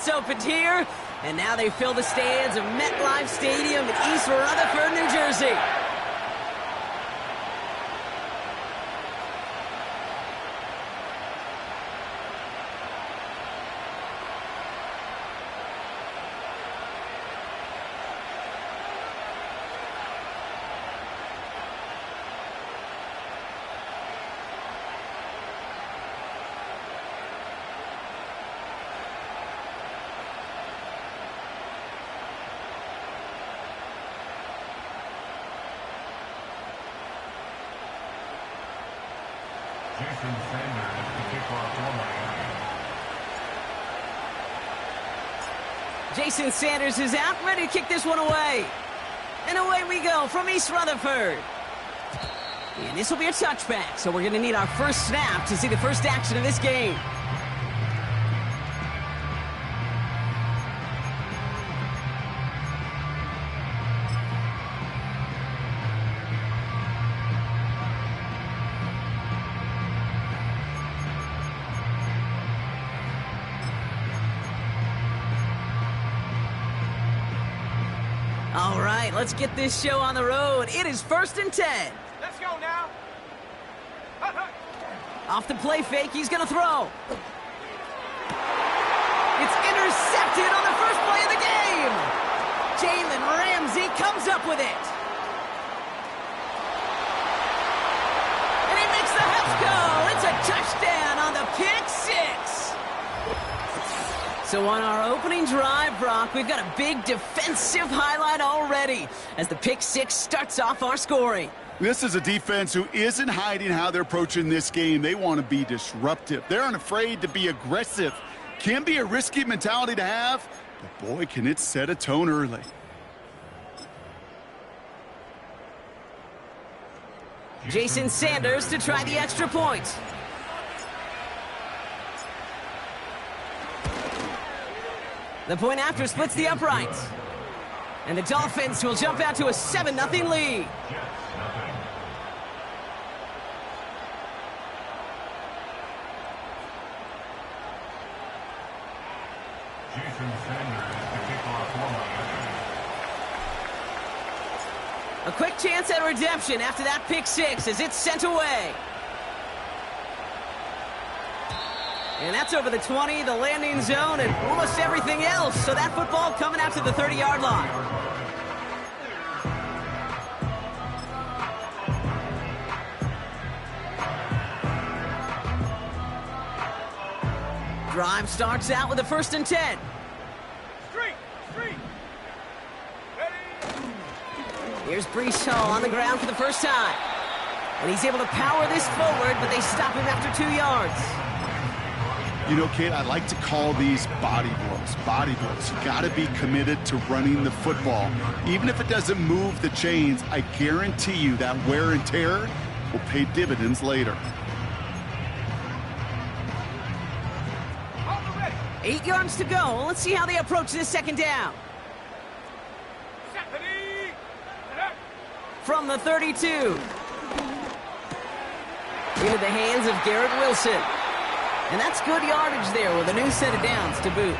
floodgates opened here, and now they fill the stands of MetLife Stadium in East Rutherford, New Jersey. Jason Sanders is out, ready to kick this one away. And away we go from East Rutherford. And this will be a touchback, so we're going to need our first snap to see the first action of this game. All right, let's get this show on the road. It is 1st and 10. Let's go now. Off the play fake, he's going to throw. It's intercepted on the first play of the game. Jalen Ramsey comes up with it. And he makes the Heps go. It's a touchdown on the pick six. So on our opening drive, Brock, we've got a big defensive highlight already as the pick six starts off our scoring. This is a defense who isn't hiding how they're approaching this game. They want to be disruptive. They're unafraid to be aggressive. Can be a risky mentality to have, but boy, can it set a tone early. Jason Sanders to try the extra point. The point after splits the uprights. And the Dolphins will jump out to a 7-0 lead. A quick chance at redemption after that pick six as it's sent away. And that's over the 20, the landing zone, and almost everything else. So that football coming out to the 30-yard line. Drive starts out with a 1st and 10. Street. Ready. Here's Breece Hall on the ground for the first time. And he's able to power this forward, but they stop him after 2 yards. You know, Kate, I like to call these body blows. Body blows. You got to be committed to running the football. Even if it doesn't move the chains, I guarantee you that wear and tear will pay dividends later. 8 yards to go. Let's see how they approach this second down. From the 32. Into the hands of Garrett Wilson. And that's good yardage there with a new set of downs to boot.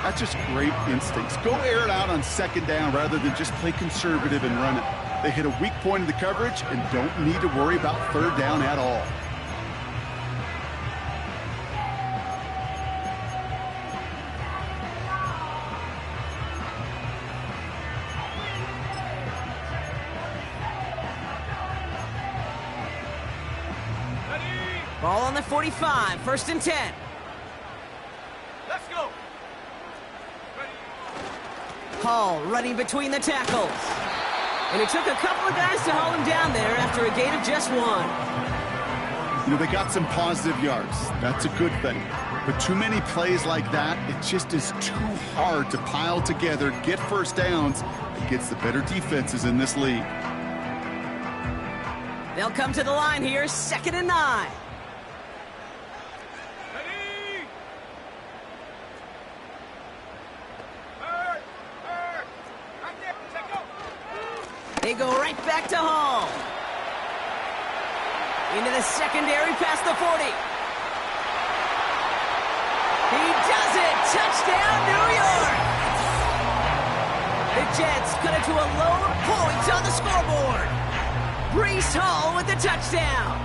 That's just great instincts. Go air it out on second down rather than just play conservative and run it. They hit a weak point in the coverage and don't need to worry about third down at all. Ball on the 45, 1st and 10. Let's go. Hall running between the tackles. And it took a couple of guys to haul him down there after a gain of just 1. You know, they got some positive yards. That's a good thing. But too many plays like that, it just is too hard to pile together, get first downs against the better defenses in this league. They'll come to the line here, 2nd and 9. They go right back to Hall. Into the secondary past the 40. He does it! Jets cut it to a low point on the scoreboard. Breece Hall with the touchdown.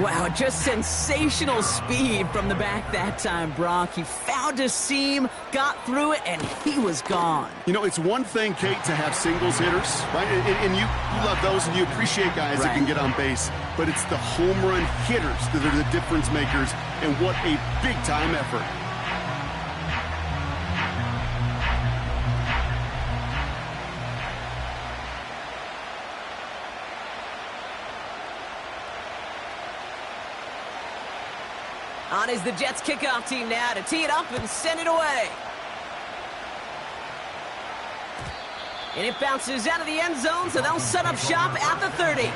Wow, just sensational speed from the back that time, Brock. He found a seam, got through it, and he was gone. You know, it's one thing, Kate, to have singles hitters, right? And you love those, and you appreciate guys that can get on base. But it's the home run hitters that are the difference makers, and what a big-time effort. On is the Jets kickoff team now to tee it up and send it away. And it bounces out of the end zone, so they'll set up shop at the 30.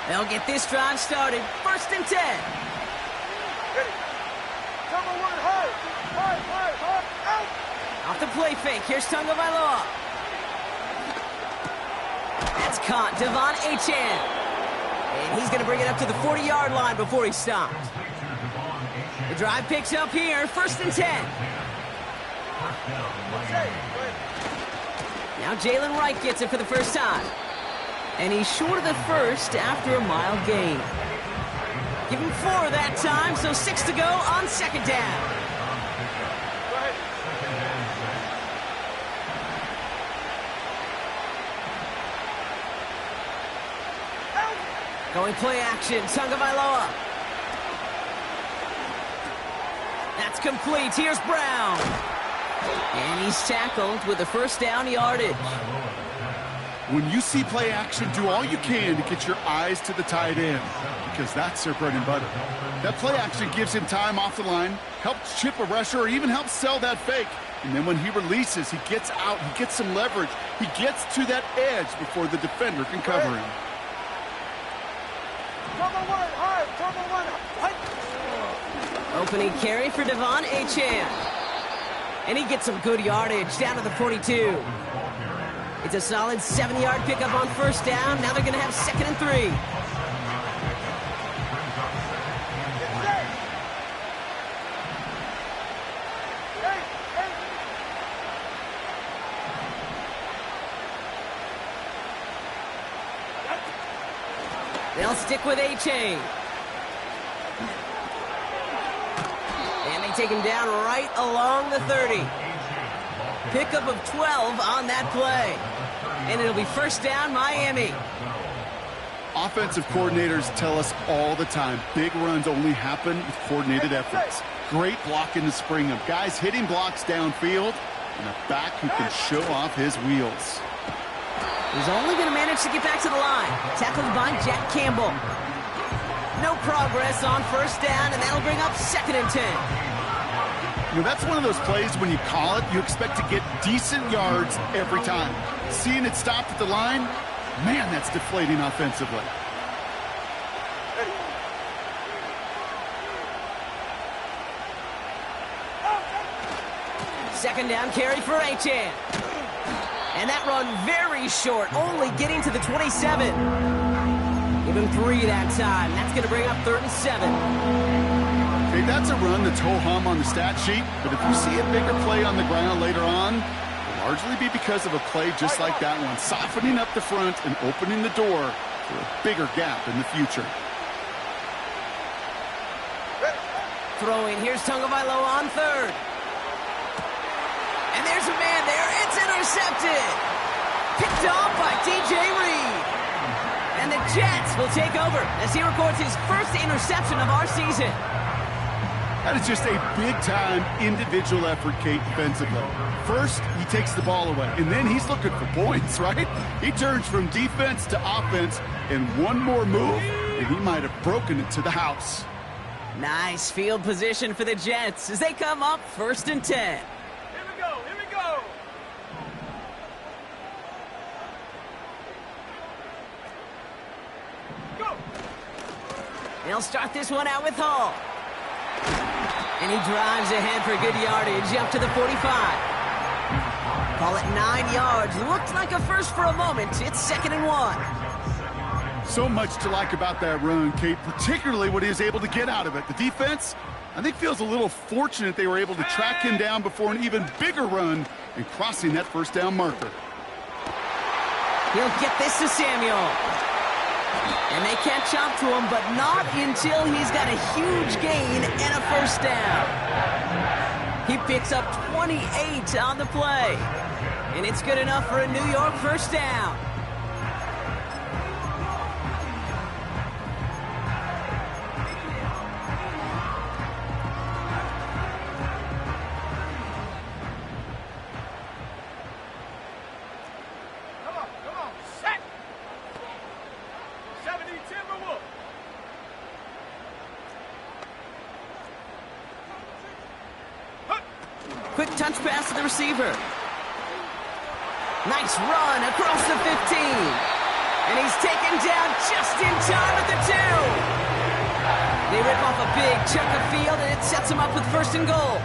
They'll get this drive started. 1st and 10. Number 1, high, out. Off the play fake. Here's Tagovailoa. That's caught. Devon Achane. And he's going to bring it up to the 40-yard line before he stopped. The drive picks up here. 1st and 10. Now Jalen Wright gets it for the first time. And he's short of the first after a mile gain. Give him 4 that time, so 6 to go on 2nd down. Going play action, Tagovailoa. That's complete. Here's Brown. And he's tackled with the first down yardage. When you see play action, do all you can to get your eyes to the tight end, because that's their bread and butter. That play action gives him time off the line, helps chip a rusher, or even helps sell that fake. And then when he releases, he gets out, he gets some leverage. He gets to that edge before the defender can cover him. Opening carry for Devon Achane. And he gets some good yardage down to the 42. It's a solid 7-yard pickup on 1st down. Now they're going to have 2nd and 3. They'll stick with Achane. And they take him down right along the 30. Pickup of 12 on that play. And it'll be 1st down, Miami. Offensive coordinators tell us all the time, big runs only happen with coordinated efforts. Great blocking to spring them. Guys hitting blocks downfield, and a back who can show off his wheels. He's only going to manage to get back to the line. Tackled by Jack Campbell. No progress on 1st down, and that'll bring up 2nd and 10. You know, that's one of those plays when you call it, you expect to get decent yards every time. Seeing it stopped at the line, man, that's deflating offensively. Second down carry for Achane. And that run very short, only getting to the 27. Give him 3 that time. That's going to bring up 3rd and 7. Okay, that's a run that's ho-hum on the stat sheet, but if you see a bigger play on the ground later on, it'll largely be because of a play just like that one, softening up the front and opening the door for a bigger gap in the future. Throwing, here's Tagovailoa on 3rd. And there's a man there. It's intercepted. Picked off by DJ Reed. And the Jets will take over as he records his first interception of our season. That is just a big-time individual effort, Kate, defensively. First, he takes the ball away, and then he's looking for points, right? He turns from defense to offense, and one more move, and he might have broken it to the house. Nice field position for the Jets as they come up 1st and 10. Here we go, here we go. Go. They'll start this one out with Hall. And he drives ahead for good yardage up to the 45. Call it 9 yards. Looked like a first for a moment. It's 2nd and 1. So much to like about that run, Kate, particularly what he was able to get out of it. The defense, I think feels a little fortunate they were able to track him down before an even bigger run and crossing that first down marker. He'll get this to Samuel. And they can't chop to him, but not until he's got a huge gain and a first down. He picks up 28 on the play. And it's good enough for a New York first down. Quick touch pass to the receiver. Nice run across the 15. And he's taken down just in time at the 2. They rip off a big chunk of field, and it sets him up with first and goal.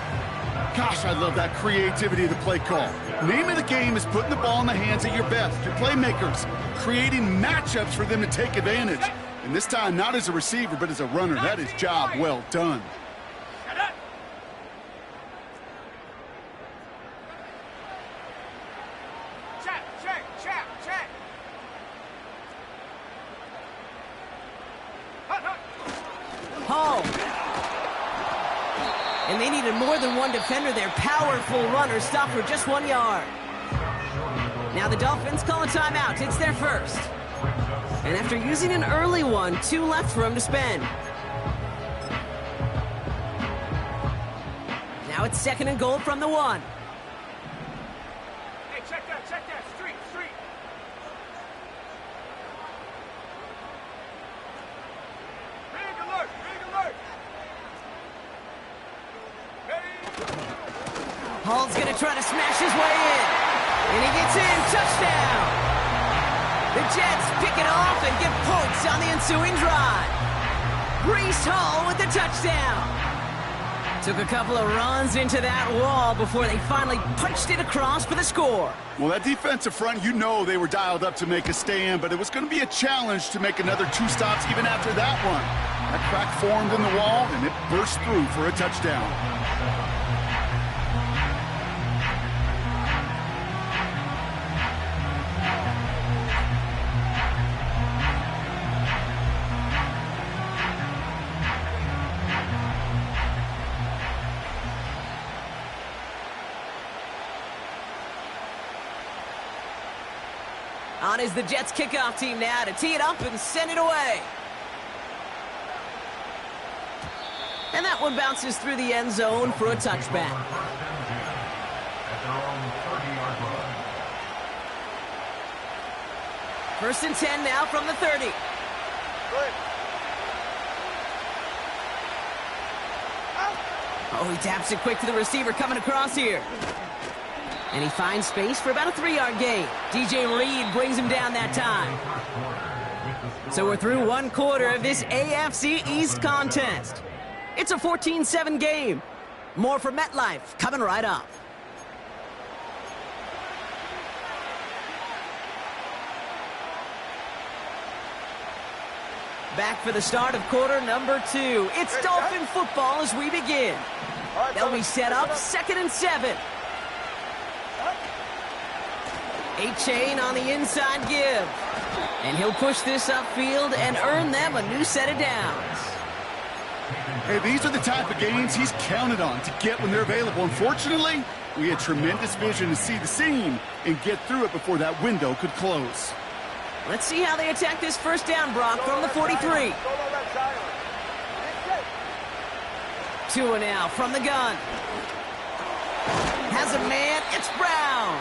Gosh, I love that creativity of the play call. Name of the game is putting the ball in the hands of your best, your playmakers, creating matchups for them to take advantage. And this time, not as a receiver, but as a runner. That is job well done. And they needed more than one defender. Their powerful runner stopped for just 1 yard. Now the Dolphins call a timeout. It's their first. And after using an early one, 2 left for him to spend. Now it's second and goal from the 1. Hey, check that. Street. Big alert. Hall's going to try to smash his way in. And he gets in. Touchdown. The Jets pick it off and get points on the ensuing drive. Breece Hall with the touchdown. Took a couple of runs into that wall before they finally punched it across for the score. Well, that defensive front, you know they were dialed up to make a stand, but it was going to be a challenge to make another 2 stops even after that one. That crack formed in the wall, and it burst through for a touchdown. On is the Jets kickoff team now to tee it up and send it away. And that one bounces through the end zone for a touchback. First and 10 now from the 30. Oh, he taps it quick to the receiver coming across here. And he finds space for about a 3-yard gain. DJ Reed brings him down that time. So we're through 1 quarter of this AFC East contest. It's a 14-7 game. More from MetLife coming right up. Back for the start of quarter number 2. It's Dolphin football as we begin. They'll be set up 2nd and 7. A-Chain on the inside give. And he'll push this upfield and earn them a new set of downs. Hey, these are the type of games he's counted on to get when they're available. Unfortunately, we had tremendous vision to see the seam and get through it before that window could close. Let's see how they attack this first down, Brock, from the 43. Tua now from the gun. Has a man. It's Brown.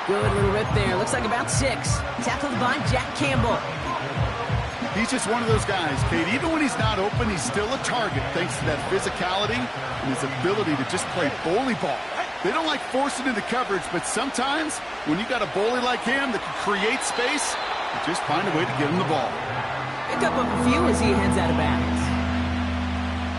Good little rip there. Looks like about 6. Tackled by Jack Campbell. He's just one of those guys, Kate. Even when he's not open, he's still a target thanks to that physicality and his ability to just play bully ball. They don't like forcing into coverage, but sometimes when you got a bully like him that can create space, you just find a way to get him the ball. Pick up a few as he heads out of bounds.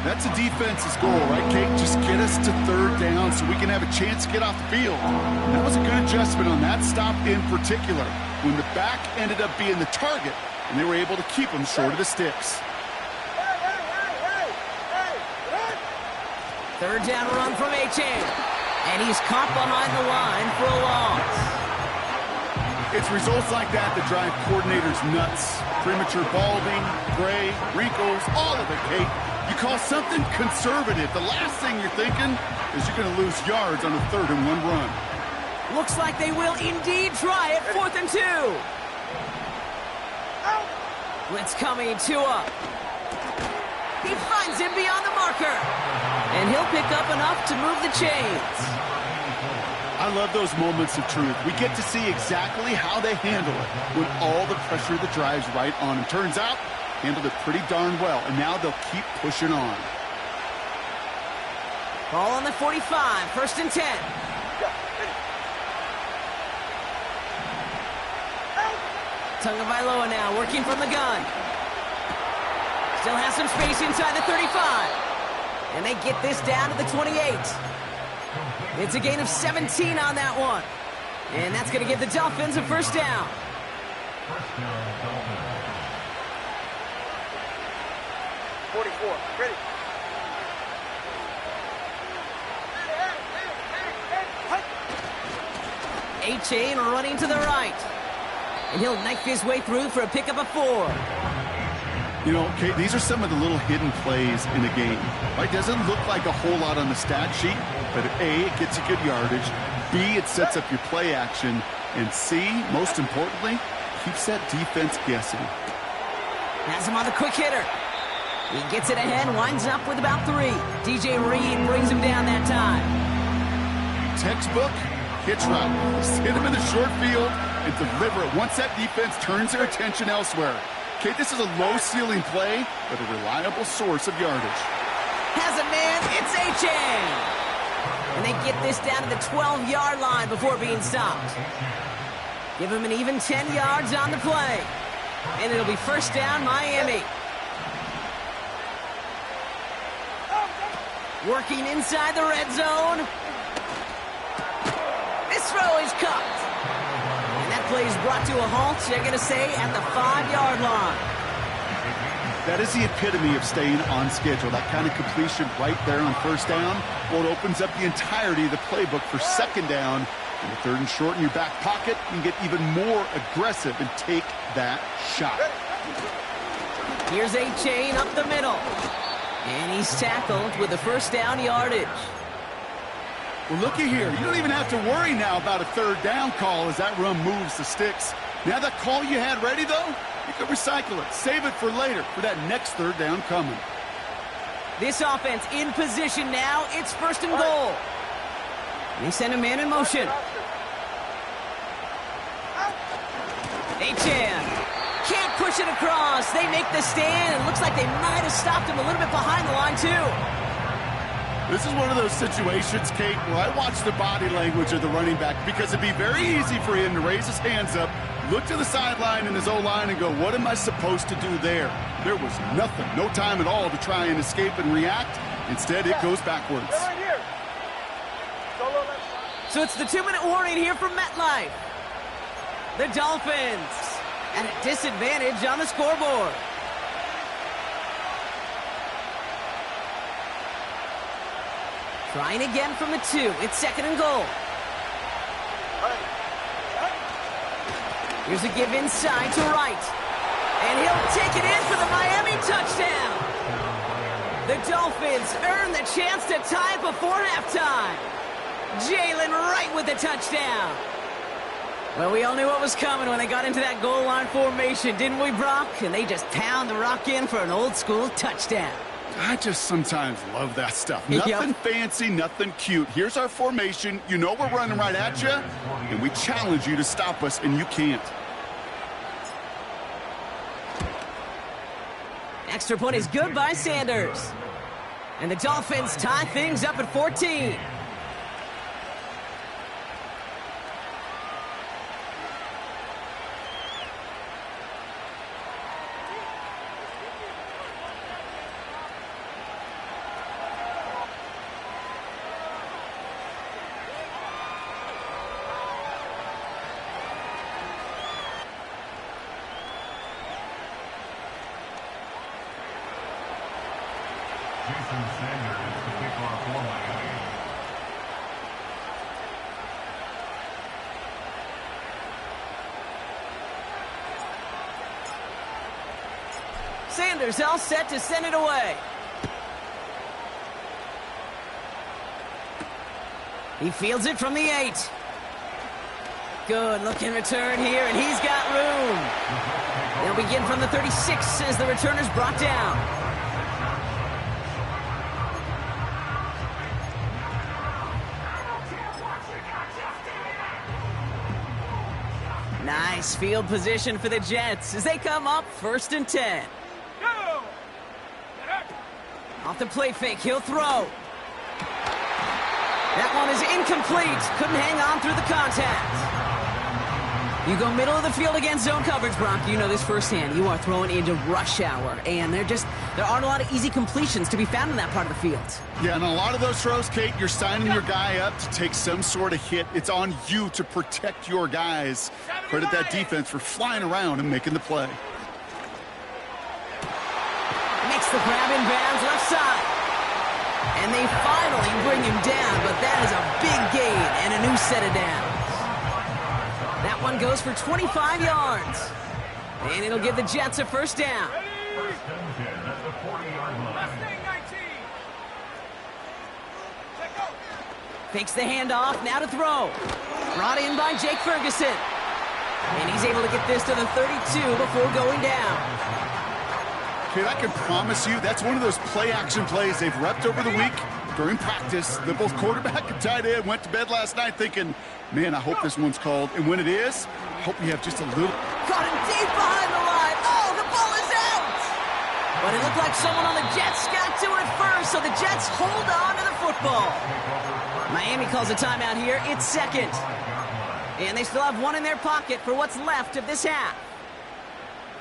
That's a defense's goal, right, Kate? Just get us to 3rd down so we can have a chance to get off the field. And that was a good adjustment on that stop in particular, when the back ended up being the target, and they were able to keep him short of the sticks. Third down run from H.A. And he's caught behind the line for a loss. It's results like that that drive coordinators nuts. Premature balding, gray, wrinkles, all of it, Kate. You call something conservative. The last thing you're thinking is you're going to lose yards on a 3rd and 1 run. Looks like they will indeed try it. 4th and 2. Blitz coming, Tua. He finds him beyond the marker. And he'll pick up enough to move the chains. I love those moments of truth. We get to see exactly how they handle it when all the pressure that drives right on them. Turns out, handled it pretty darn well, and now they'll keep pushing on. Ball on the 45, 1st and 10. Tagovailoa now working from the gun. Still has some space inside the 35. And they get this down to the 28. It's a gain of 17 on that one. And that's going to give the Dolphins a 1st down. Ready. A-Chain running to the right. And he'll knife his way through for a pickup of 4. You know, Kate, these are some of the little hidden plays in the game. Right? Doesn't look like a whole lot on the stat sheet, but A, it gets you good yardage. B, it sets up your play action. And C, most importantly, keeps that defense guessing. Has him on the quick hitter. He gets it ahead, winds up with about 3. DJ Reed brings him down that time. Textbook hitch route. Just hit him in the short field and deliver it once that defense turns their attention elsewhere. Okay, this is a low-ceiling play, but a reliable source of yardage. Has a man, it's A-Chain. And they get this down to the 12-yard line before being stopped. Give him an even 10 yards on the play. And it'll be 1st down, Miami. Working inside the red zone. This throw is cut. And that play is brought to a halt, they're going to say, at the 5-yard line. That is the epitome of staying on schedule. That kind of completion right there on 1st down. Well, it opens up the entirety of the playbook for 2nd down. And the 3rd and short in your back pocket, you can get even more aggressive and take that shot. Here's A-Chain up the middle. And he's tackled with the 1st down yardage. Well, looky here. You don't even have to worry now about a 3rd down call as that run moves the sticks. Now that call you had ready, though, you can recycle it. Save it for later for that next 3rd down coming. This offense in position now. It's 1st and goal. They send a man in motion. A-Chan can't push it across. They make the stand. It looks like they might have stopped him a little bit behind the line, too. This is one of those situations, Kate, where I watch the body language of the running back because it'd be very easy for him to raise his hands up, look to the sideline in his O-line and go, what am I supposed to do there? There was nothing, no time at all to try and escape and react. Instead, it goes backwards. So it's the 2-minute warning here from MetLife. The Dolphins at a disadvantage on the scoreboard. Trying again from the 2. It's 2nd and goal. Here's a give inside to right. And he'll take it in for the Miami touchdown. The Dolphins earn the chance to tie before halftime. Jalen Wright with the touchdown. Well, we all knew what was coming when they got into that goal line formation, didn't we, Brock? And they just pound the rock in for an old-school touchdown. I just sometimes love that stuff. Nothing fancy, nothing cute. Here's our formation. You know we're running right at you, and we challenge you to stop us, and you can't. Extra point is good by Sanders. And the Dolphins tie things up at 14. Sanders all set to send it away. He fields it from the 8. Good looking return here, and he's got room. They'll begin from the 36 as the returner's brought down. Nice field position for the Jets as they come up 1st and 10. Go! Off the play fake, he'll throw. That one is incomplete. Couldn't hang on through the contact. You go middle of the field against zone coverage, Brock. You know this firsthand. You are throwing into rush hour, and there aren't a lot of easy completions to be found in that part of the field. Yeah, and a lot of those throws, Kate, you're signing your guy up to take some sort of hit. It's on you to protect your guys. Credit that defense for flying around and making the play. Makes the grab in bounds left side. And they finally bring him down, but that is a big gain and a new set of downs. That one goes for 25 yards. And it'll give the Jets a 1st down. Fakes the handoff, now to throw. Brought in by Jake Ferguson. And he's able to get this to the 32 before going down. Kate, I can promise you that's one of those play-action plays they've repped over the week during practice. That both quarterback and tight end went to bed last night thinking, man, I hope this one's called. And when it is, I hope we have just a little... Caught him deep behind the line. Oh, the ball is out! But it looked like someone on the Jets got to it first, so the Jets hold on to the football. Miami calls a timeout here. It's 2nd. And they still have one in their pocket for what's left of this half.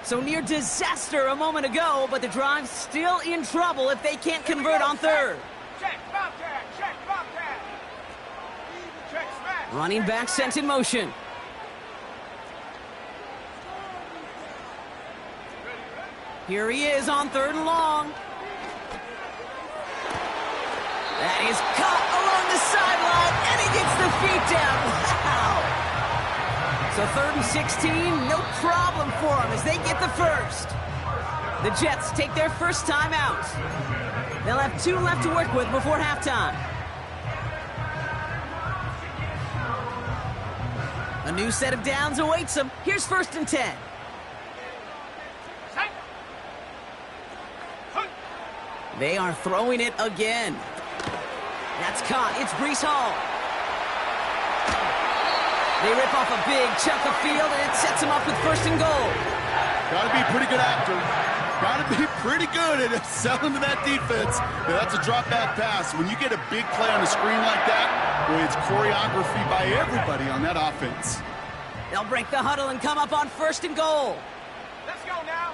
So near disaster a moment ago, but the drive's still in trouble if they can't convert on 3rd. Check, Bobcat! Check, Bobcat! Check, smash! Running back sent in motion. Here he is on 3rd and long. That is caught along the sideline, and he gets the feet down. Wow! So 3rd and 16, no problem for them as they get the 1st. The Jets take their 1st time out. They'll have 2 left to work with before halftime. A new set of downs awaits them. Here's 1st and 10. They are throwing it again. That's caught. It's Breece Hall. They rip off a big chunk of field, and it sets them up with 1st and goal. Got to be a pretty good actor. Got to be pretty good at selling to that defense. Now, that's a drop-back pass. When you get a big play on the screen like that, boy, it's choreography by everybody on that offense. They'll break the huddle and come up on 1st and goal. Let's go now.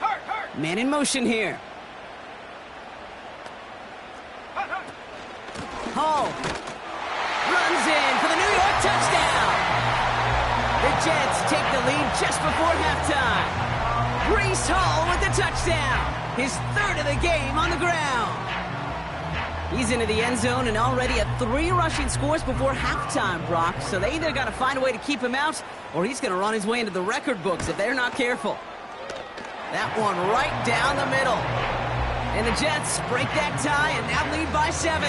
Hurt, hurt. Man in motion here. Hurt, hurt. Hall runs in for the New York touchdown. The Jets take the lead just before halftime. Breece Hall with the touchdown. His 3rd of the game on the ground. He's into the end zone and already at 3 rushing scores before halftime, Brock. So they either got to find a way to keep him out, or he's going to run his way into the record books if they're not careful. That one right down the middle. And the Jets break that tie and now lead by 7.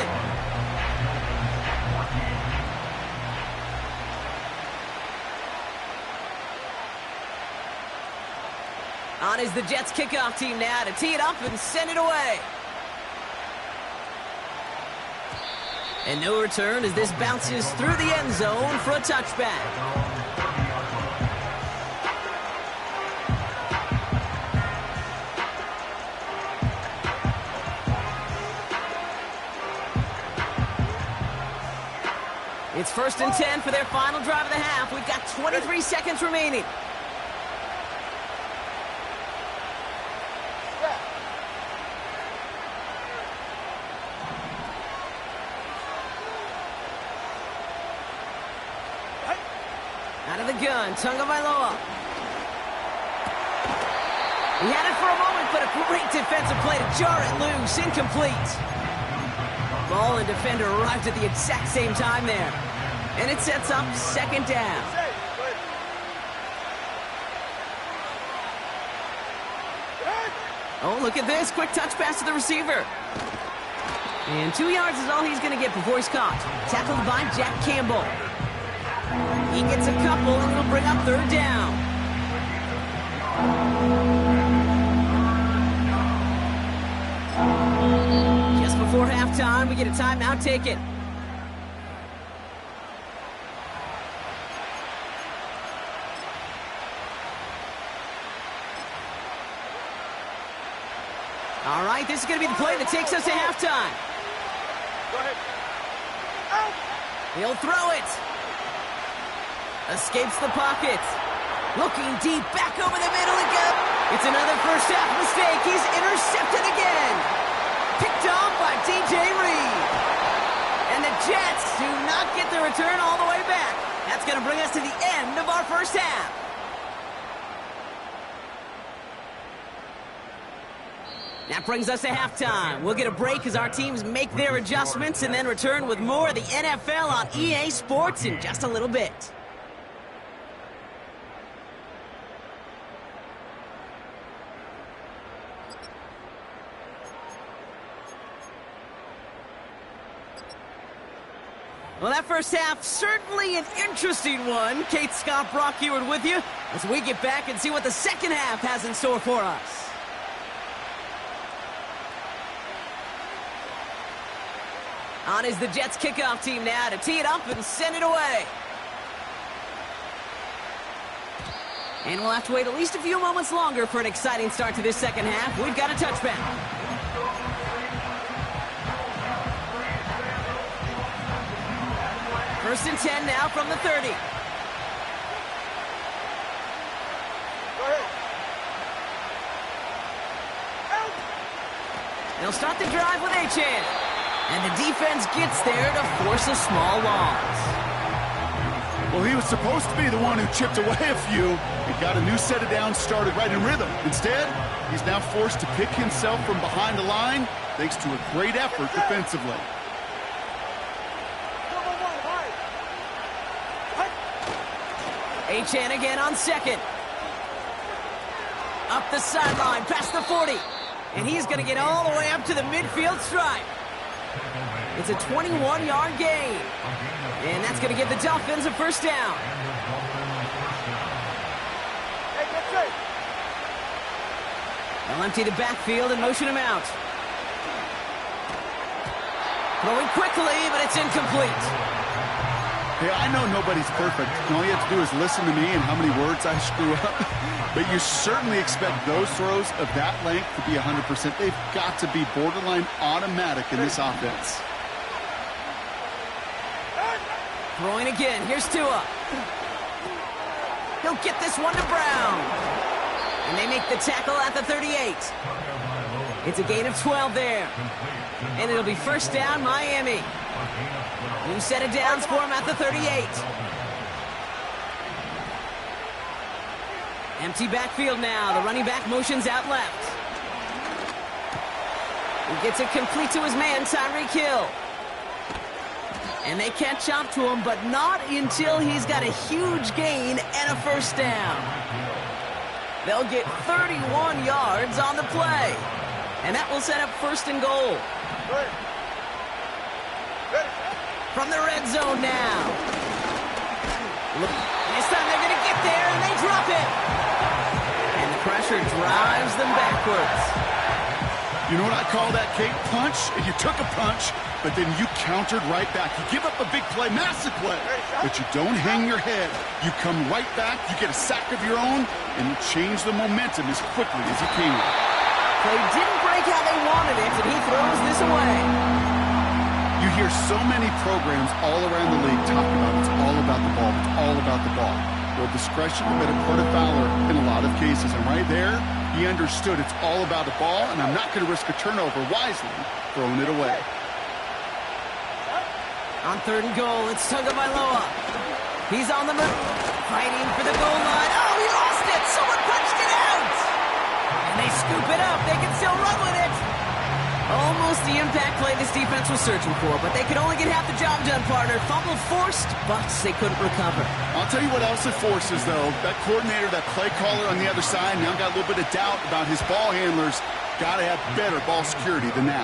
On is the Jets kickoff team now to tee it up and send it away. And no return as this bounces through the end zone for a touchback. It's 1st and 10 for their final drive of the half. We've got 23 seconds remaining. Out of the gun, Tagovailoa. He had it for a moment, but a great defensive play to jar it loose. Incomplete. Ball and defender arrived at the exact same time there. And it sets up second down. Oh, look at this. Quick touch pass to the receiver. And 2 yards is all he's going to get before he's caught. Tackled by Jack Campbell. He gets a couple, and it'll bring up third down. Just before halftime, we get a timeout taken. All right, this is going to be the play that takes us to halftime. Go ahead. He'll throw it. Escapes the pocket. Looking deep, back over the middle it goes. It's another first half mistake. He's intercepted again. Picked off by DJ Reed. And the Jets do not get the return all the way back. That's going to bring us to the end of our first half. That brings us to halftime. We'll get a break as our teams make their adjustments and then return with more of the NFL on EA Sports in just a little bit. Well, that first half, certainly an interesting one. Kate, Scott, Brock Eward with you as we get back and see what the second half has in store for us. On is the Jets kickoff team now to tee it up and send it away. And we'll have to wait at least a few moments longer for an exciting start to this second half. We've got a touchback. First and 10 now from the 30. Go ahead. They'll start the drive with Achane. And the defense gets there to force a small loss. Well, he was supposed to be the one who chipped away a few. He got a new set of downs started right in rhythm. Instead, he's now forced to pick himself from behind the line thanks to a great effort defensively. Achane again on second. Up the sideline, past the 40. And he's going to get all the way up to the midfield stripe. It's a 21-yard gain. And that's going to give the Dolphins a first down. They'll empty the backfield and motion him out. Throwing quickly, but it's incomplete. Hey, I know nobody's perfect. All you have to do is listen to me and how many words I screw up. But you certainly expect those throws of that length to be 100%. They've got to be borderline automatic in this offense. Throwing again. Here's Tua. He'll get this one to Brown. And they make the tackle at the 38. It's a gain of 12 there. And it'll be first down, Miami. New set of downs for him at the 38. Empty backfield now. The running back motions out left. He gets it complete to his man, Tyreek Hill. And they catch up to him, but not until he's got a huge gain and a first down. They'll get 31 yards on the play. And that will set up first and goal. From the red zone now. Look, this time they're going to get there, and they drop it. And the pressure drives them backwards. You know what I call that, Kate? Punch. You took a punch, but then you countered right back. You give up a big play, massive play, but you don't hang your head. You come right back, you get a sack of your own, and you change the momentum as quickly as you can. They didn't break how they wanted it, and he throws this away. You hear so many programs all around the league talk about it's all about the ball, it's all about the ball. Well, discretion the better part of valor in a lot of cases, and right there, he understood it's all about the ball, and I'm not going to risk a turnover wisely, throwing it away. On third and goal, it's Tagovailoa. He's on the move, fighting for the goal line. Oh, he lost it! Someone punched it out! And they scoop it up. They can still run with almost the impact play this defense was searching for, but they could only get half the job done, partner. Fumble forced, but they couldn't recover. I'll tell you what else it forces, though. That coordinator, that play caller on the other side, now got a little bit of doubt about his ball handlers. Got to have better ball security than that.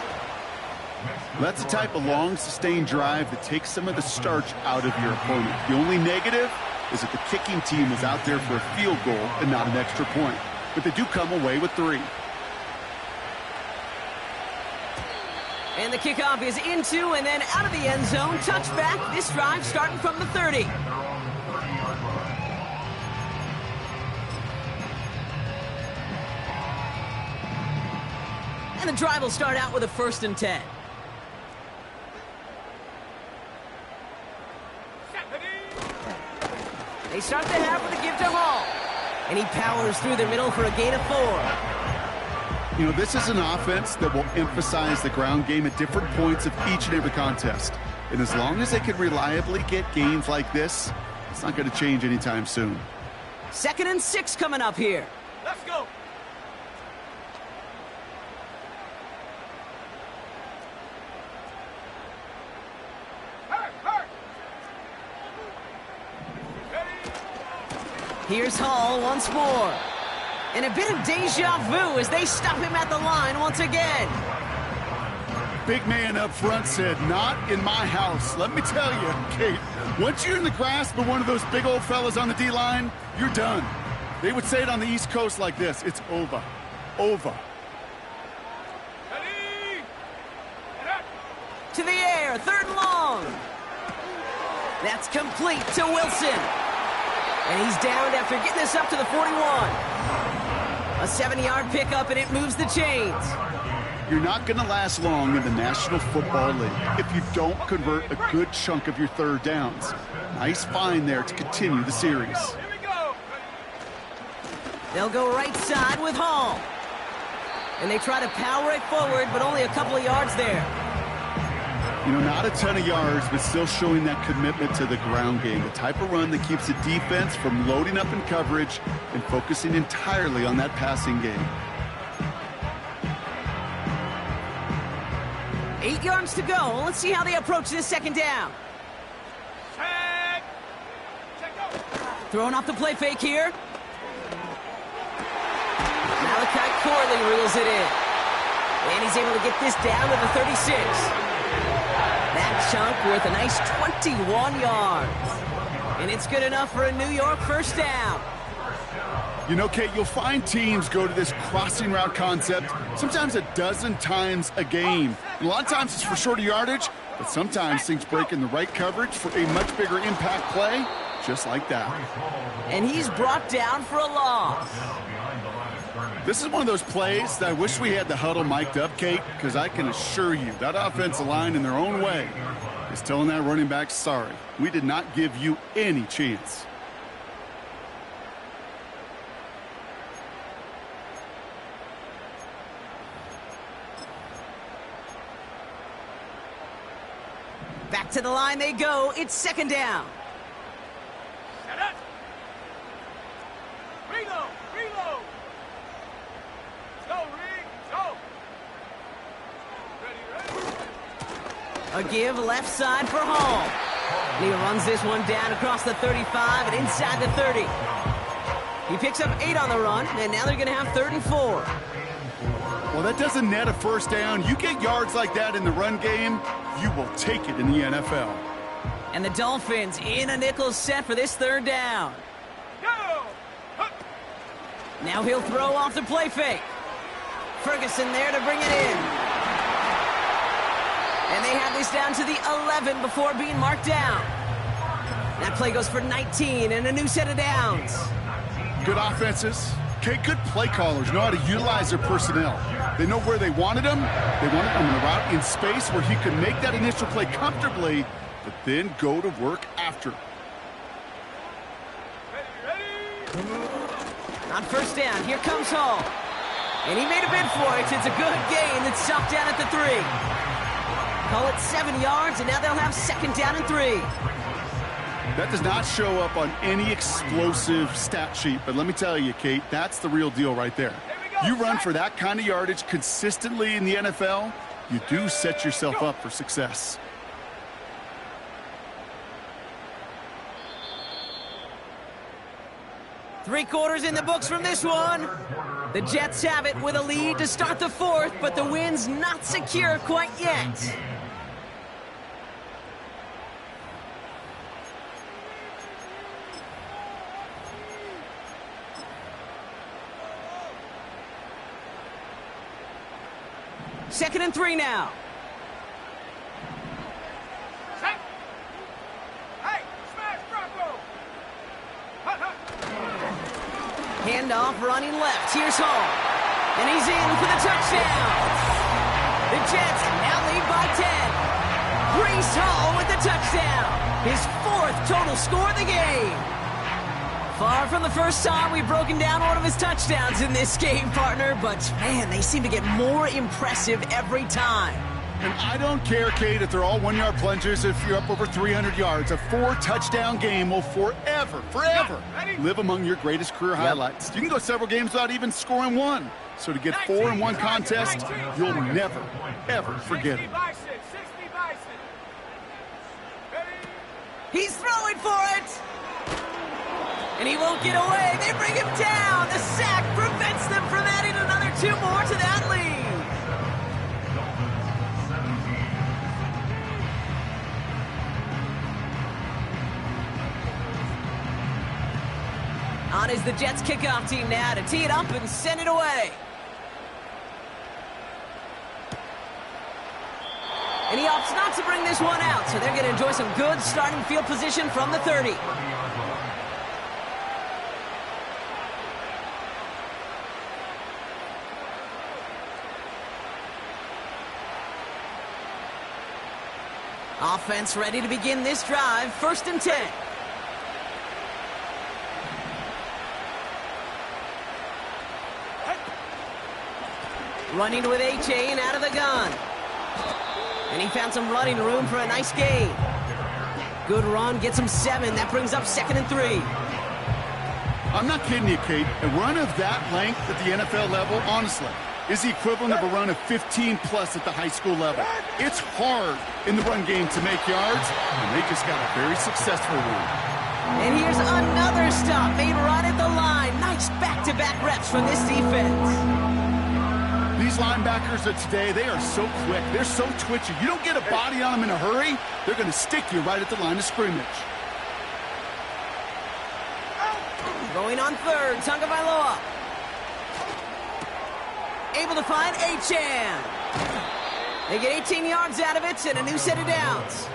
That's the type of long, sustained drive that takes some of the starch out of your opponent. The only negative is that the kicking team is out there for a field goal and not an extra point. But they do come away with 3. And the kickoff is into and then out of the end zone. Touchback. This drive starting from the 30. And the drive will start out with a 1st and 10. They start the half with a give to Hall. And he powers through the middle for a gain of 4. You know, this is an offense that will emphasize the ground game at different points of each and every contest. And as long as they can reliably get gains like this, it's not going to change anytime soon. 2nd and 6 coming up here. Let's go. Here's Hall once more. And a bit of deja vu as they stop him at the line once again. Big man up front said, "Not in my house." Let me tell you, Kate, once you're in the grasp of one of those big old fellas on the D-line, you're done. They would say it on the East Coast like this: it's over. Over. Ready? To the air, 3rd and long. That's complete to Wilson. And he's downed after getting this up to the 41. A 7-yard pickup, and it moves the chains. You're not going to last long in the National Football League if you don't convert a good chunk of your 3rd downs. Nice find there to continue the series. Here we go. They'll go right side with Hall. And they try to power it forward, but only a couple of yards there. You know, not a ton of yards, but still showing that commitment to the ground game. The type of run that keeps the defense from loading up in coverage and focusing entirely on that passing game. 8 yards to go. Let's see how they approach this 2nd down. Check. Go. Throwing off the play fake here. Malachi Corley reels it in. And he's able to get this down to the 36. That chunk worth a nice 21 yards. And it's good enough for a New York 1st down. You know, Kate, you'll find teams go to this crossing route concept sometimes a dozen times a game. And a lot of times it's for shorter yardage, but sometimes things break in the right coverage for a much bigger impact play, just like that. And he's brought down for a loss. This is one of those plays that I wish we had the huddle mic'd up, Kate, because I can assure you that offensive line in their own way is telling that running back, sorry, we did not give you any chance. Back to the line they go. It's 2nd down. Set up. Reload. Reload. Go, Reed. Go. Ready. A give left side for Hall. And he runs this one down across the 35 and inside the 30. He picks up 8 on the run, and now they're going to have 3rd and 4. Well, that doesn't net a 1st down. You get yards like that in the run game, you will take it in the NFL. And the Dolphins in a nickel set for this 3rd down. Go. Now he'll throw off the play fake. Ferguson there to bring it in. And they have this down to the 11 before being marked down. That play goes for 19 and a new set of downs. Good offenses. Okay, good play callers know how to utilize their personnel. They know where they wanted them. They wanted them in a route in space where he could make that initial play comfortably, but then go to work after. Ready. On 1st down, here comes Hall. And he made a bid for it. It's a good gain. It's stopped down at the 3. Call it 7 yards, and now they'll have 2nd down and 3. That does not show up on any explosive stat sheet, but let me tell you, Kate, that's the real deal right there. You run for that kind of yardage consistently in the NFL, you do set yourself up for success. Three quarters in the books from this one. The Jets have it with a lead to start the fourth, but the win's not secure quite yet. Second and 3 now. Hey, smash Bronco! Hut, hut. Handoff running left. Here's Hall. And he's in for the touchdown. The Jets now lead by 10. Breece Hall with the touchdown. His fourth total score of the game. Far from the first time we've broken down one of his touchdowns in this game, partner. But, man, they seem to get more impressive every time. And I don't care, Kate, if they're all one-yard plungers, if you're up over 300 yards. A 4-touchdown game will forever live among your greatest career highlights. You can go several games without even scoring one. So to get 4 in one contest, you'll never, ever forget it. He's throwing for it. And he won't get away. They bring him down. The sack prevents them from adding another 2 more to that lead. On is the Jets kickoff team now to tee it up and send it away. And he opts not to bring this one out, so they're going to enjoy some good starting field position from the 30. Offense ready to begin this drive. 1st and 10. Running with H.A. and out of the gun. And he found some running room for a nice gain. Good run, gets him 7. That brings up 2nd and 3. I'm not kidding you, Kate. A run of that length at the NFL level, honestly, is the equivalent of a run of 15-plus at the high school level. It's hard in the run game to make yards, and they just got a very successful one. And here's another stop made right at the line. Nice back-to-back reps from this defense. These linebackers of today, they are so quick. They're so twitchy. You don't get a body on them in a hurry, they're going to stick you right at the line of scrimmage. Going on 3rd, Tagovailoa. Able to find Achane. They get 18 yards out of it and a new set of downs.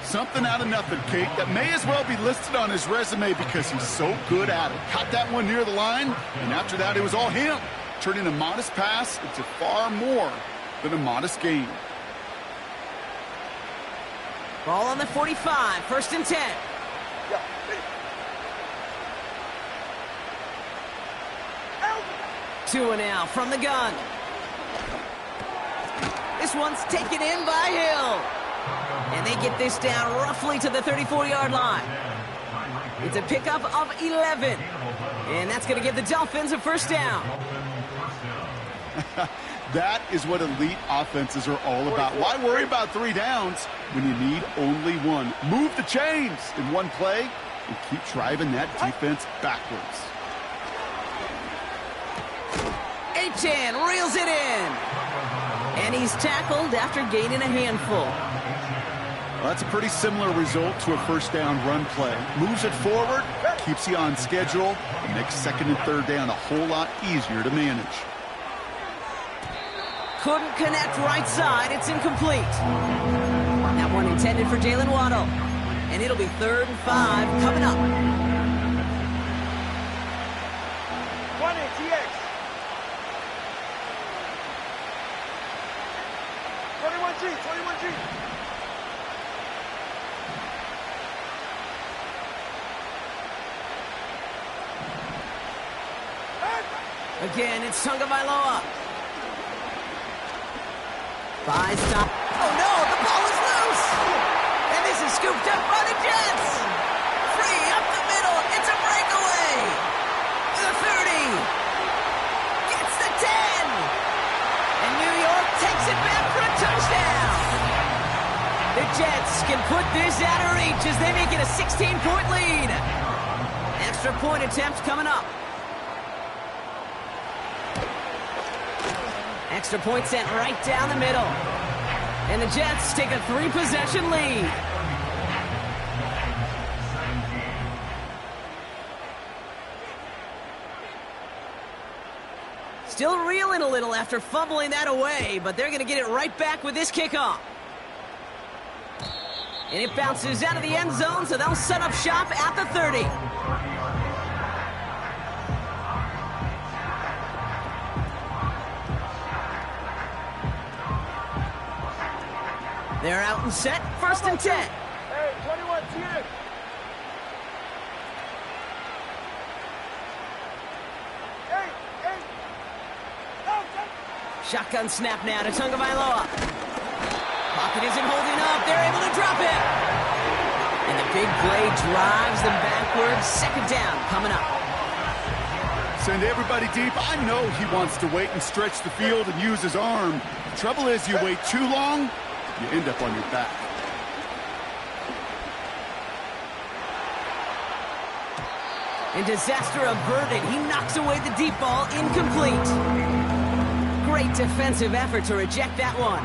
Something out of nothing, Kate, that may as well be listed on his resume because he's so good at it. Caught that one near the line, and after that, it was all him. Turning a modest pass into far more than a modest gain. Ball on the 45, 1st and 10. Two and out from the gun. This one's taken in by Hill. And they get this down roughly to the 34-yard line. It's a pickup of 11. And that's going to give the Dolphins a 1st down. That is what elite offenses are all about. Why worry about 3 downs when you need only 1? Move the chains in one play and keep driving that defense backwards. Achane reels it in. And he's tackled after gaining a handful. Well, that's a pretty similar result to a 1st down run play. Moves it forward, keeps you on schedule, and makes 2nd and 3rd down a whole lot easier to manage. Couldn't connect right side. It's incomplete. That one intended for Jalen Waddle. And it'll be 3rd and 5 coming up. 1 in TX. 21G, 21G. Again, it's Tagovailoa. By stop. Oh no, the ball is loose. And this is scooped up by the Jets. Free up the middle. It's a breakaway. The 30. Gets the 10. And New York takes it back for a Jets can put this out of reach as they make it a 16-point lead. Extra point attempt coming up. Extra point sent right down the middle. And the Jets take a 3-possession lead. Still reeling a little after fumbling that away, but they're going to get it right back with this kickoff. And it bounces out of the end zone, so they'll set up shop at the 30. They're out and set, 1st and 10. Hey, 21 TX. Shotgun snap now to Tagovailoa. Pocket isn't holding up. They're able to drop it. And the big play drives them backwards. 2nd down coming up. Send everybody deep. I know he wants to wait and stretch the field and use his arm. The trouble is you wait too long, you end up on your back. And disaster averted. He knocks away the deep ball, incomplete. Great defensive effort to reject that one.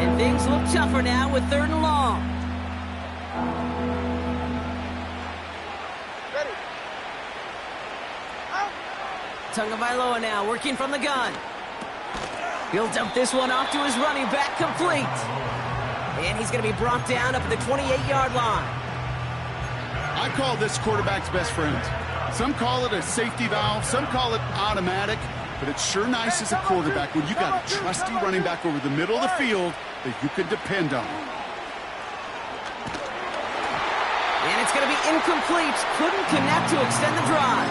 And things look tougher now with 3rd and long. Ready. Out. Tagovailoa now working from the gun. He'll dump this one off to his running back, complete. And he's going to be brought down up at the 28-yard line. I call this quarterback's best friend. Some call it a safety valve, some call it automatic, but it's sure nice as a quarterback when you got a trusty running back over the middle of the field that you can depend on. And it's going to be incomplete. Couldn't connect to extend the drive.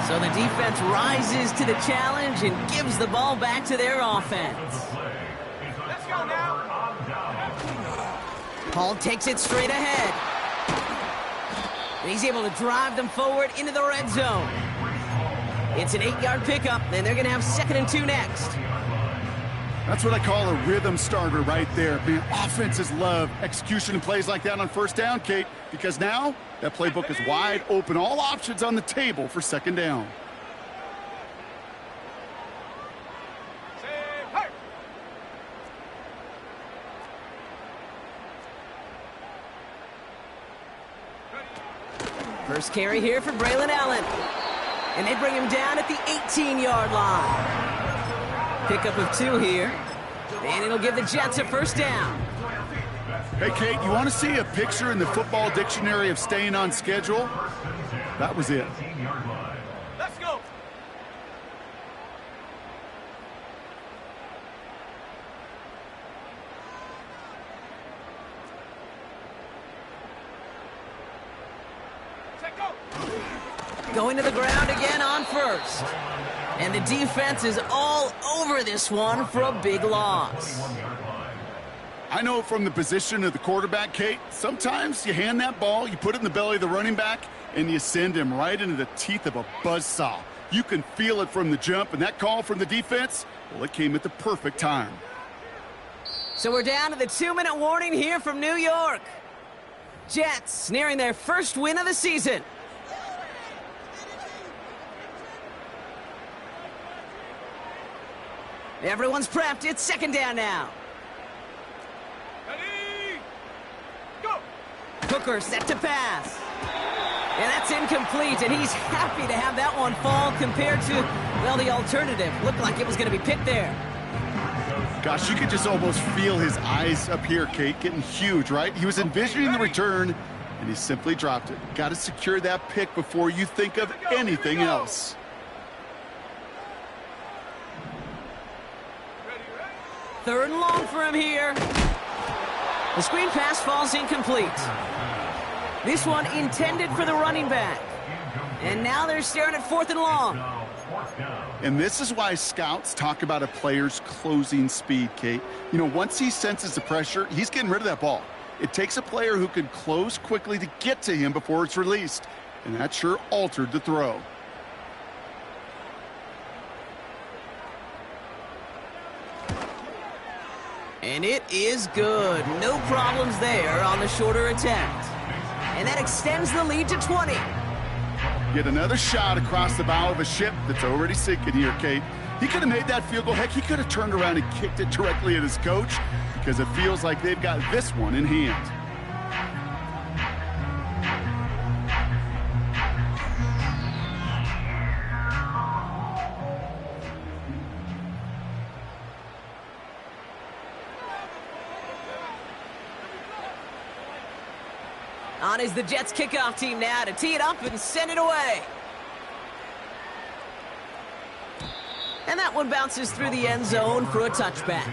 So the defense rises to the challenge and gives the ball back to their offense. Let's go now. Paul takes it straight ahead. And he's able to drive them forward into the red zone. It's an 8-yard pickup, and they're going to have 2nd and 2 next. That's what I call a rhythm starter right there. Man, offenses love execution and plays like that on 1st down, Kate, because now that playbook is wide open. All options on the table for 2nd down. First carry here for Braylon Allen. And they bring him down at the 18-yard line. Pickup of 2 here. And it'll give the Jets a 1st down. Hey, Kate, you want to see a picture in the football dictionary of staying on schedule? That was it. Let's go. Going to the ground again on 1st. And the defense is all over this one for a big loss. I know from the position of the quarterback, Kate, sometimes you hand that ball, you put it in the belly of the running back, and you send him right into the teeth of a buzzsaw. You can feel it from the jump, and that call from the defense, well, it came at the perfect time. So we're down to the 2-minute warning here from New York. Jets nearing their 1st win of the season. Everyone's prepped. It's 2nd down now. Ready. Go. Hooker set to pass. And that's incomplete, and he's happy to have that one fall compared to, well, the alternative. Looked like it was going to be picked there. Gosh, you could just almost feel his eyes up here, Kate, getting huge, right? He was envisioning the return, and he simply dropped it. Got to secure that pick before you think of anything else. Third and long for him here. The screen pass falls incomplete. This one intended for the running back. And now they're staring at 4th and long. And this is why scouts talk about a player's closing speed, Kate. You know, once he senses the pressure, he's getting rid of that ball. It takes a player who can close quickly to get to him before it's released. And that sure altered the throw. And it is good. No problems there on the shorter attempt. And that extends the lead to 20. Get another shot across the bow of a ship that's already sinking here, Kate. He could have made that field goal. Heck, he could have turned around and kicked it directly at his coach because it feels like they've got this one in hand. On is the Jets kickoff team now to tee it up and send it away. And that one bounces through the end zone for a touchback.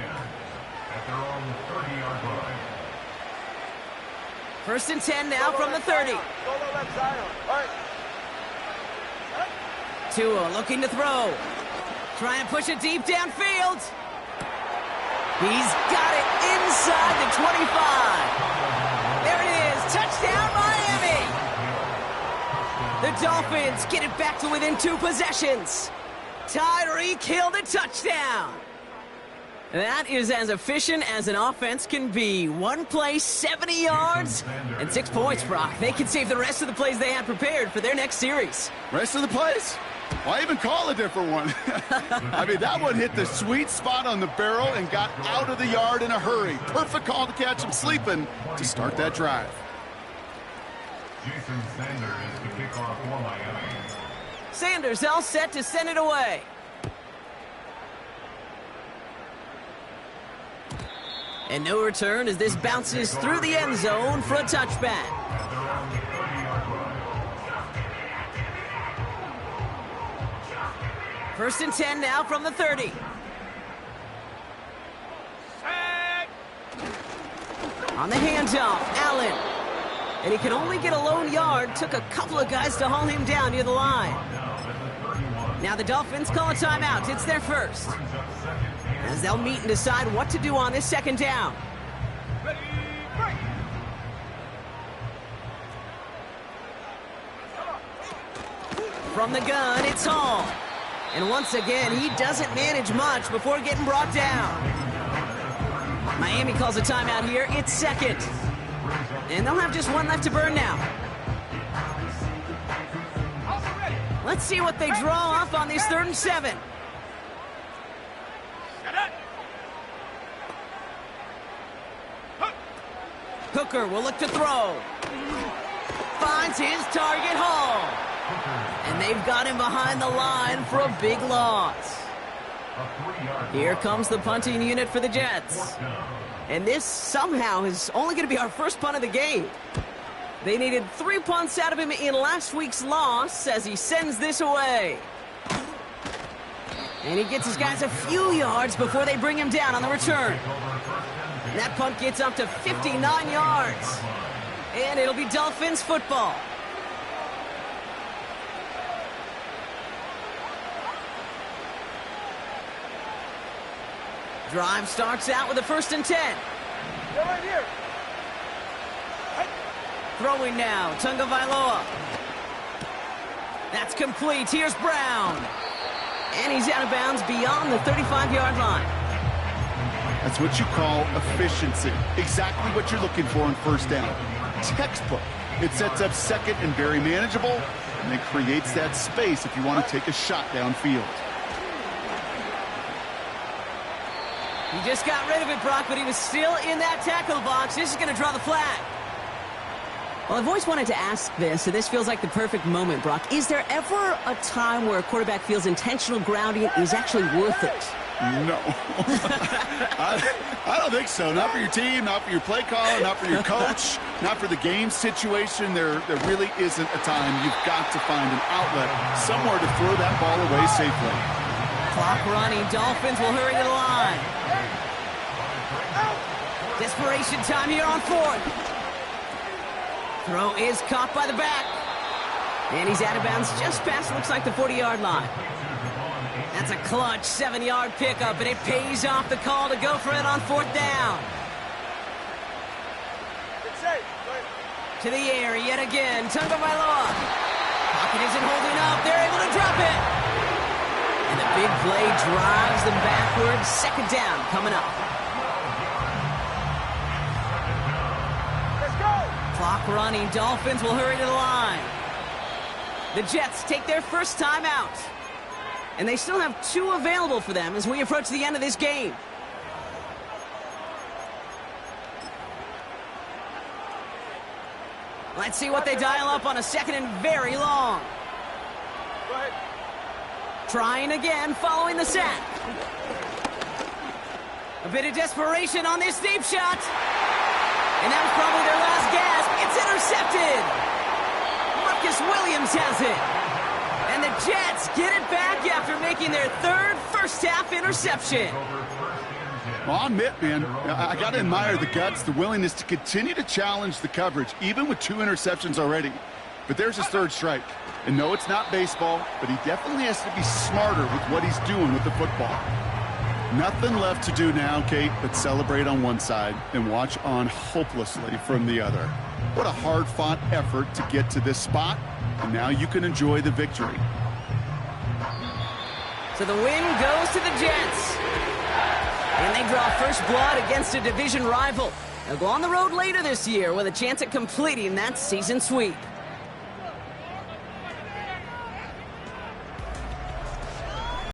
First and 10 now from the 30. Tua looking to throw. Trying to push it deep downfield. He's got it inside the 25. There it is. Touchdown, Miami. The Dolphins get it back to within 2 possessions. Tyreek Hill the touchdown. That is as efficient as an offense can be. One play, 70 yards, and 6 points, Brock. They can save the rest of the plays they had prepared for their next series. Rest of the plays? Why even call a different one? I mean, that one hit the sweet spot on the barrel and got out of the yard in a hurry. Perfect call to catch him sleeping to start that drive. Jason Sanders to kick off for Miami. Sanders all set to send it away. And no return as this bounces through the end zone for a touchback. First and 10 now from the 30. On the handoff, Allen. And he can only get a lone yard. Took a couple of guys to haul him down near the line. Now the Dolphins call a timeout. It's their first. As they'll meet and decide what to do on this second down. Ready, break. From the gun, it's Hall. And once again, he doesn't manage much before getting brought down. Miami calls a timeout here. It's second. And they'll have just one left to burn now. Let's see what they draw up on this 3rd and 7. Hooker will look to throw. Finds his target, Hall. And they've got him behind the line for a big loss. Here comes the punting unit for the Jets. And this somehow is only going to be our first punt of the game. They needed 3 punts out of him in last week's loss as he sends this away. And he gets his guys a few yards before they bring him down on the return. And that punt gets up to 59 yards. And it'll be Dolphins football. Drive starts out with a 1st and 10. They're right here. Throwing now, Tunga Vailoa. That's complete. Here's Brown. And he's out of bounds beyond the 35-yard line. That's what you call efficiency. Exactly what you're looking for in first down. Textbook. It sets up second and very manageable, and it creates that space if you want to take a shot downfield. He just got rid of it, Brock, but he was still in that tackle box. This is going to draw the flag. Well, I've always wanted to ask this, so this feels like the perfect moment, Brock. Is there ever a time where a quarterback feels intentional grounding is actually worth it? No. I don't think so. Not for your team, not for your play caller, not for your coach, not for the game situation. There really isn't a time. You've got to find an outlet, somewhere to throw that ball away safely. Clock running. Dolphins will hurry to the line. Desperation time here on 4th. Throw is caught by the back. And he's out of bounds just past, looks like, the 40-yard line. That's a clutch 7-yard pickup, and it pays off the call to go for it on 4th down. To the air yet again. Tunga Vailoa. Pocket isn't holding up. They're able to drop it. And the big play drives them backwards. 2nd down coming up. Clock running. Dolphins will hurry to the line. The Jets take their first time out. And they still have 2 available for them as we approach the end of this game. Let's see what they dial up on a second and very long. Go ahead. Trying again, following the sack. A bit of desperation on this deep shot. And that was probably their last gasp. It's intercepted. Marcus Williams has it. And the Jets get it back after making their 3rd first-half interception. Well, I'll admit, man, I got to admire the guts, the willingness to continue to challenge the coverage, even with 2 interceptions already. But there's his 3rd strike. And no, it's not baseball, but he definitely has to be smarter with what he's doing with the football. Nothing left to do now, Kate, but celebrate on one side and watch on hopelessly from the other. What a hard-fought effort to get to this spot, and now you can enjoy the victory. So the win goes to the Jets. And they draw first blood against a division rival. They'll go on the road later this year with a chance at completing that season sweep.